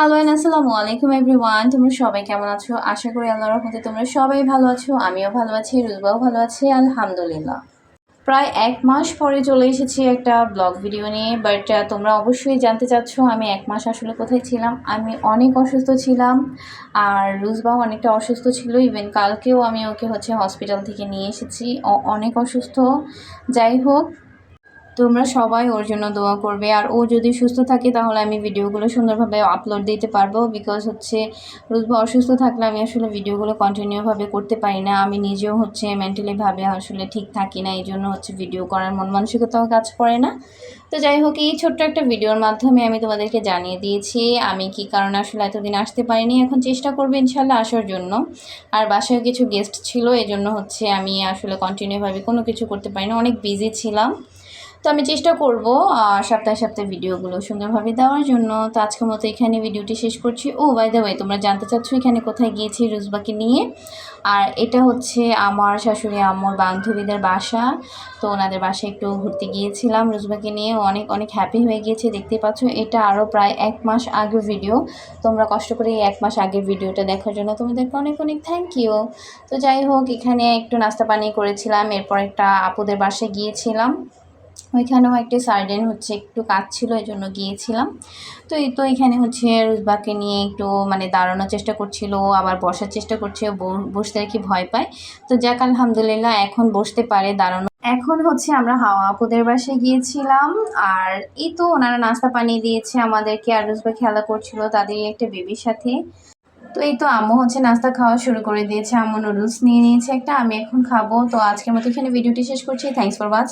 Hello and আসসালামু আলাইকুম everyone. তোমরা সবাই কেমন আছো? আশা করি আল্লাহর রহমতে তোমরা সবাই ভালো আছো। আমিও ভালো আছি, রুজবাও ভালো আছে, আলহামদুলিল্লাহ। প্রায় ১ মাস পরে চলে এসেছি একটা ব্লগ ভিডিও নিয়ে। বাট তোমরা অবশ্যই জানতে চাচ্ছ আমি ১ মাস আসলে কোথায় ছিলাম। আমি অনেক অসুস্থ ছিলাম, আর রুজবাও অনেকটা অসুস্থ ছিল। ইভেন কালকেও আমি ওকে হসপিটাল থেকে নিয়ে এসেছি। অনেক অসুস্থ। যাই হোক, তোমরা সবাই ওর জন্য দোয়া করবে। আর ও যদি সুস্থ থাকে তাহলে আমি ভিডিওগুলো সুন্দরভাবে আপলোড দিতে পারবো। বিকজ রুজবা অসুস্থ থাকলে আমি আসলে ভিডিওগুলো কন্টিনিউভাবে করতে পারি না। আমি নিজেও মেন্টালিভাবে আসলে ঠিক থাকি না, এই জন্য ভিডিও করার মন মানসিকতাও কাজ করে না। তো যাই হোক, এই ছোট্ট একটা ভিডিওর মাধ্যমে আমি তোমাদেরকে জানিয়ে দিয়েছি আমি কি কারণে আসলে এতদিন আসতে পারিনি। এখন চেষ্টা করবো ইনশাল্লাহ আসার জন্য। আর বাসায় কিছু গেস্ট ছিল, এই জন্য আমি আসলে কন্টিনিউভাবে কোনো কিছু করতে পারি না, অনেক বিজি ছিলাম। তো আমি চেষ্টা করব সপ্তাহে সপ্তাহে ভিডিওগুলো সুন্দরভাবে দেওয়ার জন্য। তো আজকের মতো এখানে ভিডিওটি শেষ করছি। ও বাই দ্য ওয়ে, তোমরা জানতে চাচ্ছ এখানে কোথায় গিয়েছি রুজবাকে নিয়ে। আর এটা আমার শাশুড়ি আম্মুর বান্ধবীদের বাসা। তো ওনাদের বাসায় একটু ঘুরতে গিয়েছিলাম রুজবাকে নিয়ে। অনেক অনেক হ্যাপি হয়ে গিয়েছে, দেখতেই পাচ্ছ। এটা আরও প্রায় ১ মাস আগের ভিডিও। তোমরা কষ্ট করে এই ১ মাস আগের ভিডিওটা দেখার জন্য তোমাদেরকে অনেক অনেক থ্যাংক ইউ। তো যাই হোক, এখানে একটু নাস্তা পানি করেছিলাম, এরপর একটা আপুদের বাসায় গিয়েছিলাম। ওইখানেও একটা সার্ডেন একটু কাজ ছিল, এই জন্য গিয়েছিলাম। তো এখানে রুজবাকে নিয়ে একটু দাঁড়ানোর চেষ্টা করছিল, আবার বসার চেষ্টা করছে। বসতে আর কি ভয় পায়। তো যাক, আলহামদুলিল্লাহ এখন বসতে পারে, দাঁড়ানো। এখন আমরা হাওয়া আপুদের বাসায় গিয়েছিলাম। আর ওনারা নাস্তা পানি দিয়েছে আমাদেরকে, আর রুজবা খেলা করছিল তাদেরই একটা বেবির সাথে। তো আম্মু নাস্তা খাওয়া শুরু করে দিয়েছে। আম্মু নুডলস নিয়ে নিয়েছে একটা, আমি এখন খাবো। তো আজকের মতো এখানে ভিডিওটি শেষ করছি। Thanks for watching.